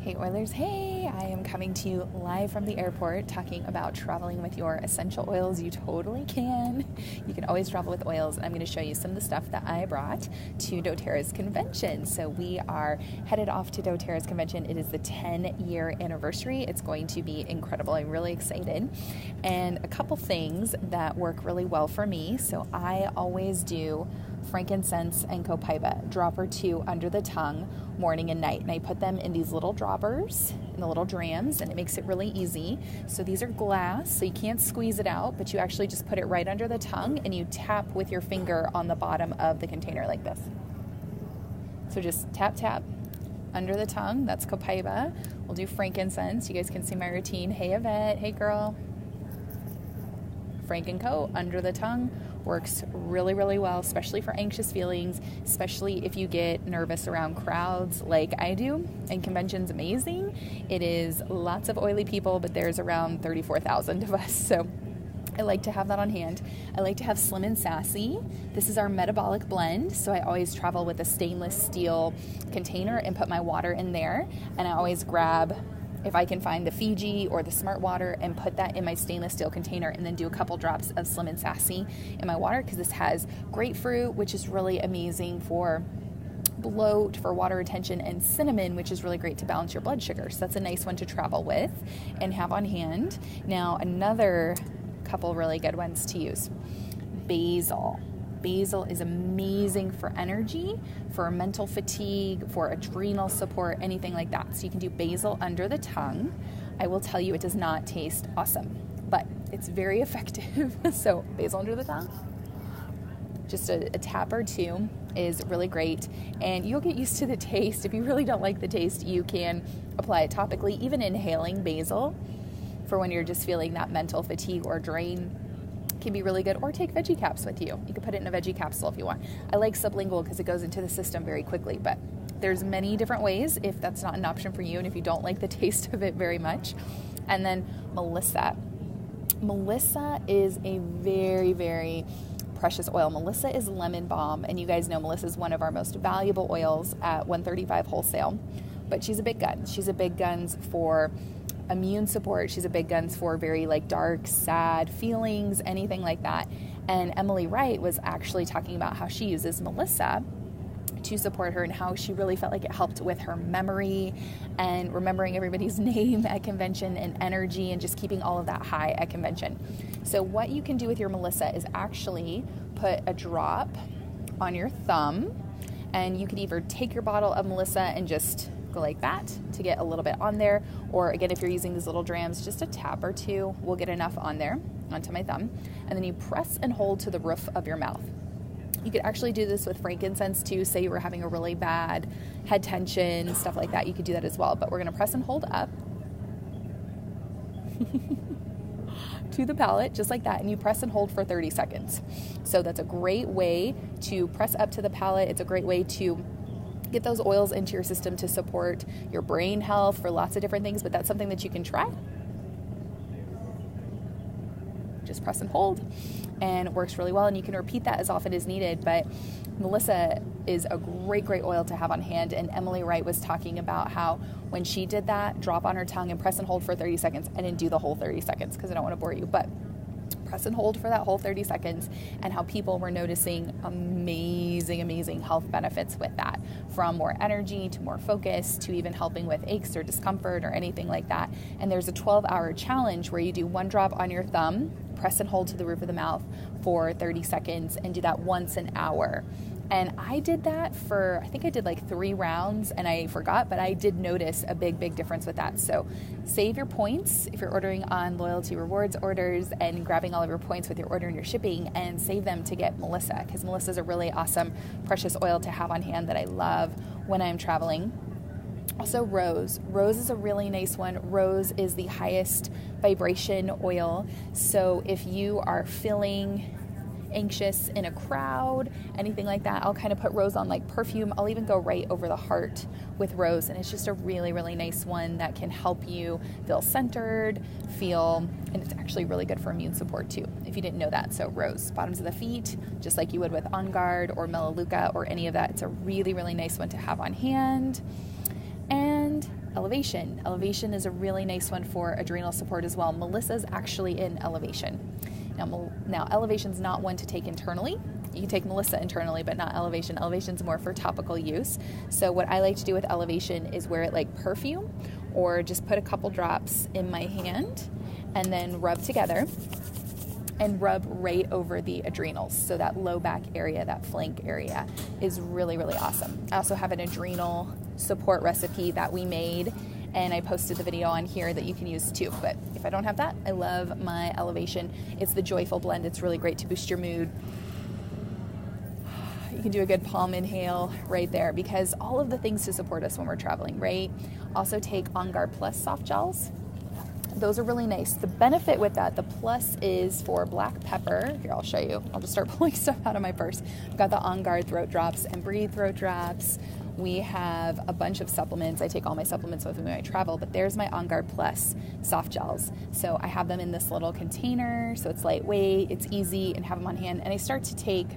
Hey Oilers, hey! I am coming to you live from the airport talking about traveling with your essential oils. You totally can. You can always travel with oils. I'm going to show you some of the stuff that I brought to doTERRA's convention. So we are headed off to doTERRA's convention. It is the 10-year anniversary. It's going to be incredible. I'm really excited. And a couple things that work really well for me. So I always do frankincense and copaiba, drop or two under the tongue, morning and night. And I put them in these little droppers, in the little drams, and it makes it really easy. So these are glass, so you can't squeeze it out, but you actually just put it right under the tongue and you tap with your finger on the bottom of the container like this. So just tap, tap under the tongue. That's copaiba. We'll do frankincense. You guys can see my routine. Hey, Yvette. Hey, girl. Frank and Co. under the tongue works really, really well, especially for anxious feelings, especially if you get nervous around crowds like I do. And convention's amazing. It is lots of oily people, but there's around 34,000 of us. So I like to have that on hand. I like to have Slim and Sassy. This is our metabolic blend. So I always travel with a stainless steel container and put my water in there. And I always grab, if I can find the Fiji or the Smart Water, and put that in my stainless steel container and then do a couple drops of Slim and Sassy in my water, because this has grapefruit, which is really amazing for bloat, for water retention, and cinnamon, which is really great to balance your blood sugar. So that's a nice one to travel with and have on hand. Now, another couple really good ones to use. Basil. Basil is amazing for energy, for mental fatigue, for adrenal support, anything like that. So you can do basil under the tongue. I will tell you, it does not taste awesome, but it's very effective. So basil under the tongue, just a tap or two is really great, and you'll get used to the taste. If you really don't like the taste, you can apply it topically. Even inhaling basil for when you're just feeling that mental fatigue or drain can be really good, or take veggie caps with you. You can put it in a veggie capsule if you want. I like sublingual because it goes into the system very quickly, but there's many different ways if that's not an option for you and if you don't like the taste of it very much. And then Melissa. Melissa is a very, very precious oil. Melissa is lemon balm, and you guys know Melissa is one of our most valuable oils at 135 wholesale, but she's a big gun. She's a big guns for immune support. She's a big guns for very dark, sad feelings, anything like that. And Emily Wright was actually talking about how she uses Melissa to support her and how she really felt like it helped with her memory and remembering everybody's name at convention and energy and just keeping all of that high at convention. So what you can do with your Melissa is actually put a drop on your thumb, and you could either take your bottle of Melissa and just go like that to get a little bit on there, or again, if you're using these little drams, just a tap or two will get enough on there onto my thumb, and then you press and hold to the roof of your mouth. You could actually do this with frankincense too. Say you were having a really bad head tension, stuff like that, you could do that as well, but we're going to press and hold up to the palate, just like that, and you press and hold for 30 seconds. So that's a great way to press up to the palate. It's a great way to get those oils into your system to support your brain health for lots of different things, but that's something that you can try. Just press and hold, and it works really well, and you can repeat that as often as needed. But Melissa is a great, great oil to have on hand, and Emily Wright was talking about how when she did that, drop on her tongue and press and hold for 30 seconds. I didn't do the whole 30 seconds because I don't want to bore you, but press and hold for that whole 30 seconds, and how people were noticing amazing, amazing health benefits with that, from more energy to more focus to even helping with aches or discomfort or anything like that. And there's a 12-hour challenge where you do one drop on your thumb, press and hold to the roof of the mouth for 30 seconds, and do that once an hour. And I did that for, I think I did 3 rounds, and I forgot, but I did notice a big, big difference with that. So save your points if you're ordering on loyalty rewards orders, and grabbing all of your points with your order and your shipping, and save them to get Melissa, because Melissa is a really awesome, precious oil to have on hand that I love when I'm traveling. Also, rose. Rose is a really nice one. Rose is the highest vibration oil. So if you are feeling anxious in a crowd, anything like that, I'll kind of put rose on like perfume. I'll even go right over the heart with rose, and it's just a really, really nice one that can help you feel centered, and it's actually really good for immune support too, if you didn't know that. So rose, bottoms of the feet, just like you would with On Guard or Melaleuca or any of that. It's a really, really nice one to have on hand. And Elevation. Elevation is a really nice one for adrenal support as well. Melissa's actually in Elevation. Now Elevation's not one to take internally. You can take Melissa internally, but not Elevation. Elevation's more for topical use. So what I like to do with Elevation is wear it like perfume, or just put a couple drops in my hand and then rub together and rub right over the adrenals. So that low back area, that flank area is really, really awesome. I also have an adrenal support recipe that we made, and I posted the video on here that you can use too. But if I don't have that, I love my Elevation. It's the Joyful Blend. It's really great to boost your mood. You can do a good palm inhale right there, because all of the things to support us when we're traveling, right? Also take On Guard Plus soft gels. Those are really nice. The benefit with that, the plus is for black pepper. Here, I'll show you. I'll just start pulling stuff out of my purse. I've got the On Guard throat drops and Breathe throat drops. We have a bunch of supplements. I take all my supplements with me when I travel, but there's my On Guard Plus soft gels. So I have them in this little container, so it's lightweight, it's easy, and have them on hand. And I start to take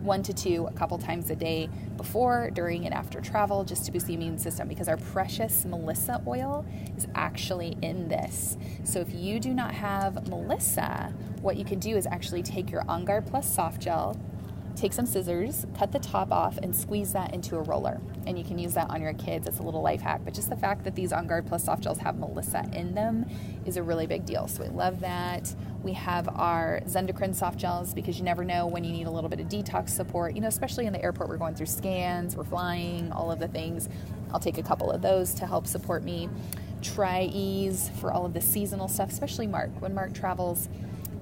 1 to 2 a couple times a day, before, during, and after travel, just to boost the immune system, because our precious Melissa oil is actually in this. So if you do not have Melissa, what you can do is actually take your On Guard Plus soft gel, take some scissors, cut the top off, and squeeze that into a roller. And you can use that on your kids. It's a little life hack. But just the fact that these On Guard Plus soft gels have Melissa in them is a really big deal. So we love that. We have our Zendocrine soft gels, because you never know when you need a little bit of detox support. You know, especially in the airport, we're going through scans, we're flying, all of the things. I'll take a couple of those to help support me. Tri-Ease for all of the seasonal stuff, especially Mark. When Mark travels,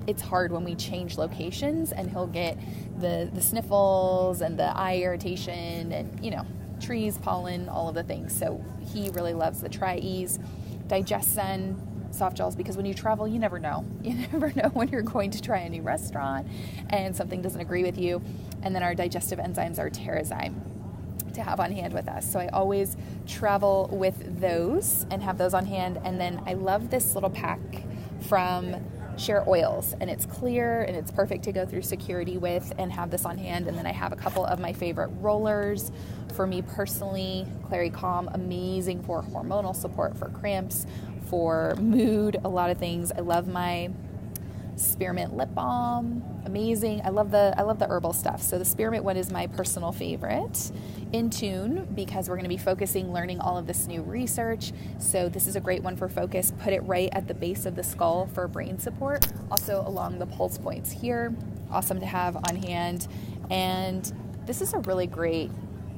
it's hard when we change locations, and he'll get the sniffles and the eye irritation and, you know, trees, pollen, all of the things. So he really loves the Tri-Ease. Digestion soft gels, because when you travel, you never know. You never know when you're going to try a new restaurant and something doesn't agree with you. And then our digestive enzymes are Terrazyme to have on hand with us. So I always travel with those and have those on hand. And then I love this little pack from Share Oils, and it's clear and it's perfect to go through security with and have this on hand. And then I have a couple of my favorite rollers for me personally. Clary Calm, amazing for hormonal support, for cramps, for mood, a lot of things. I love my Spearmint lip balm, amazing. I love the herbal stuff. So the Spearmint one is my personal favorite. In Tune, because we're going to be focusing, learning all of this new research. So this is a great one for focus. Put it right at the base of the skull for brain support. Also along the pulse points here. Awesome to have on hand. And this is a really great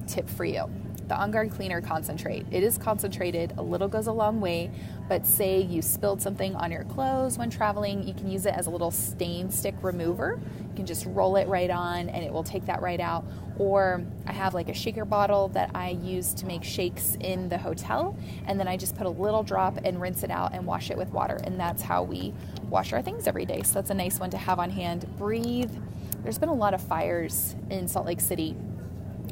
tip for you. The On Guard Cleaner Concentrate. It is concentrated, a little goes a long way, but say you spilled something on your clothes when traveling, you can use it as a little stain stick remover. You can just roll it right on and it will take that right out. Or I have like a shaker bottle that I use to make shakes in the hotel, and then I just put a little drop and rinse it out and wash it with water, and that's how we wash our things every day. So that's a nice one to have on hand. Breathe. There's been a lot of fires in Salt Lake City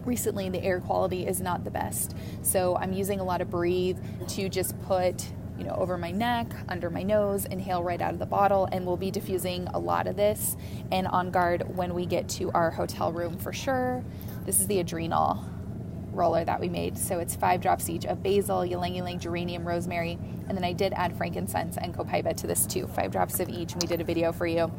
recently. The air quality is not the best. So I'm using a lot of Breathe to just put, you know, over my neck, under my nose, inhale right out of the bottle, and we'll be diffusing a lot of this and On Guard when we get to our hotel room for sure. This is the adrenal roller that we made. So it's 5 drops each of basil, ylang ylang, geranium, rosemary, and then I did add frankincense and copaiba to this too. 5 drops of each, and we did a video for you.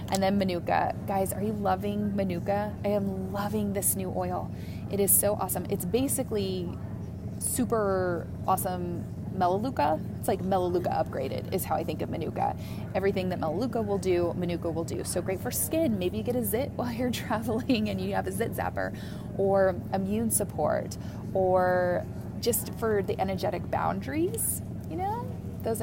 And then Manuka. Guys, are you loving Manuka? I am loving this new oil. It is so awesome. It's basically super awesome Melaleuca. It's like Melaleuca upgraded is how I think of Manuka. Everything that Melaleuca will do, Manuka will do. So great for skin. Maybe you get a zit while you're traveling and you have a zit zapper, or immune support, or just for the energetic boundaries, you know, those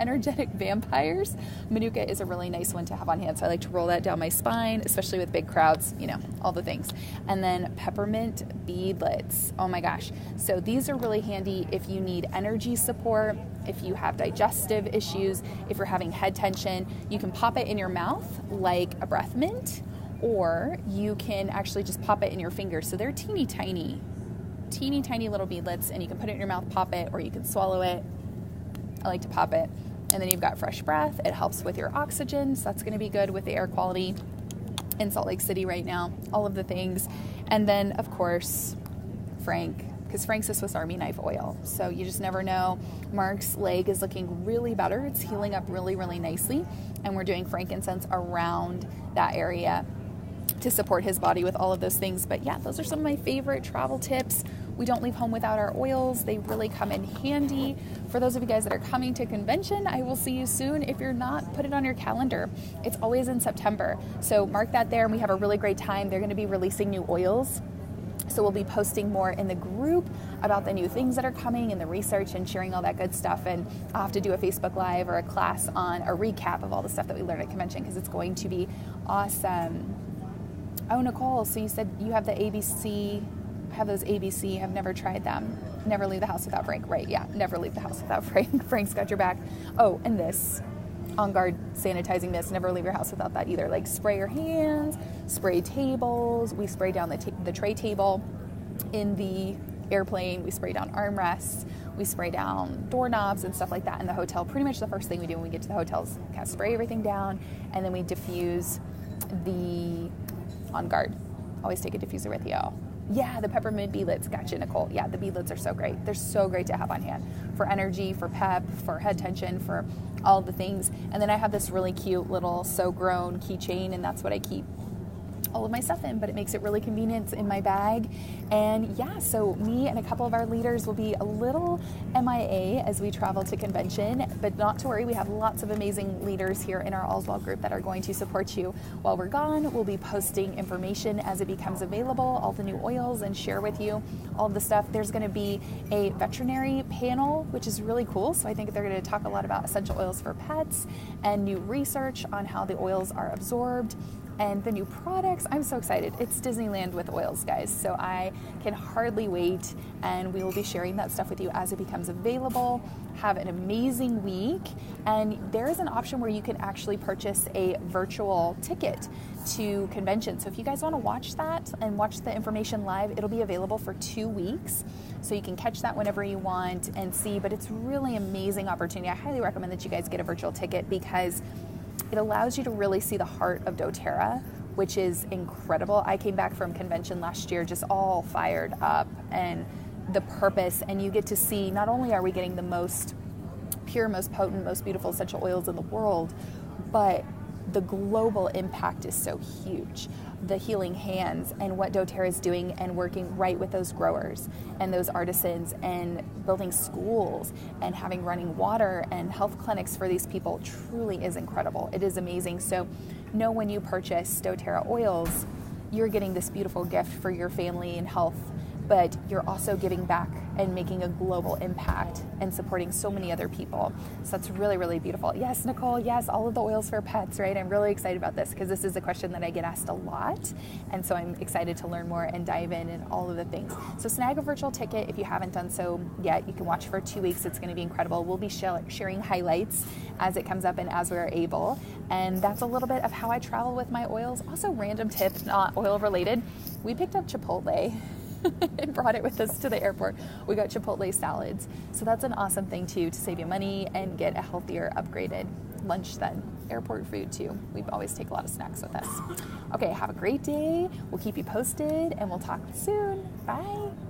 energetic vampires. Manuka is a really nice one to have on hand. So I like to roll that down my spine, especially with big crowds, you know, all the things. And then peppermint beadlets. Oh my gosh. So these are really handy if you need energy support, if you have digestive issues, if you're having head tension. You can pop it in your mouth like a breath mint, or you can actually just pop it in your fingers. So they're teeny tiny little beadlets, and you can put it in your mouth, pop it, or you can swallow it. I like to pop it. And then you've got fresh breath. It helps with your oxygen, so that's going to be good with the air quality in Salt Lake City right now. All of the things. And then, of course, Frank, because Frank's a Swiss Army knife oil. So you just never know. Mark's leg is looking really better. It's healing up really, really nicely. And we're doing frankincense around that area to support his body with all of those things. But yeah, those are some of my favorite travel tips. We don't leave home without our oils. They really come in handy. For those of you guys that are coming to convention, I will see you soon. If you're not, put it on your calendar. It's always in September. So mark that there, and we have a really great time. They're going to be releasing new oils. So we'll be posting more in the group about the new things that are coming and the research and sharing all that good stuff. And I'll have to do a Facebook Live or a class on a recap of all the stuff that we learned at convention, because it's going to be awesome. Oh, Nicole, so you said you have the ABC, have those ABC, have never tried them. Never leave the house without Frank. Right, yeah, never leave the house without Frank. Frank's got your back. Oh, and this, On Guard sanitizing mist, never leave your house without that either. Like spray your hands, spray tables. We spray down the tray table in the airplane. We spray down armrests. We spray down doorknobs and stuff like that in the hotel. Pretty much the first thing we do when we get to the hotel is kind of spray everything down, and then we diffuse the On Guard. Always take a diffuser with you. Yeah, the peppermint beadlets. Gotcha, Nicole. Yeah, the beadlets are so great. They're so great to have on hand for energy, for pep, for head tension, for all the things. And then I have this really cute little So Grown keychain, and that's what I keep all of my stuff in, but it makes it really convenient in my bag. And yeah, so me and a couple of our leaders will be a little MIA as we travel to convention, but not to worry, we have lots of amazing leaders here in our Allswell group that are going to support you while we're gone. We'll be posting information as it becomes available, all the new oils, and share with you all of the stuff. There's going to be a veterinary panel, which is really cool. So I think they're going to talk a lot about essential oils for pets and new research on how the oils are absorbed and the new products. I'm so excited. It's Disneyland with oils, guys. So I can hardly wait, and we will be sharing that stuff with you as it becomes available. Have an amazing week. And there is an option where you can actually purchase a virtual ticket to convention. So if you guys want to watch that and watch the information live, it'll be available for 2 weeks. So you can catch that whenever you want and see, but it's really amazing opportunity. I highly recommend that you guys get a virtual ticket, because it allows you to really see the heart of doTERRA, which is incredible. I came back from convention last year just all fired up, and the purpose, and you get to see, not only are we getting the most pure, most potent, most beautiful essential oils in the world, but the global impact is so huge. The healing hands and what doTERRA is doing and working right with those growers and those artisans and building schools and having running water and health clinics for these people truly is incredible. It is amazing. So know when you purchase doTERRA oils, you're getting this beautiful gift for your family and health, but you're also giving back and making a global impact and supporting so many other people. So that's really, really beautiful. Yes, Nicole, yes, all of the oils for pets, right? I'm really excited about this, because this is a question that I get asked a lot. And so I'm excited to learn more and dive in and all of the things. So snag a virtual ticket if you haven't done so yet. You can watch for 2 weeks. It's going to be incredible. We'll be sharing highlights as it comes up and as we're able. And that's a little bit of how I travel with my oils. Also, random tip, not oil related. We picked up Chipotle and brought it with us to the airport. We got Chipotle salads. So that's an awesome thing too, to save you money and get a healthier, upgraded lunch than airport food too. We always take a lot of snacks with us. Okay, have a great day. We'll keep you posted, and we'll talk soon. Bye.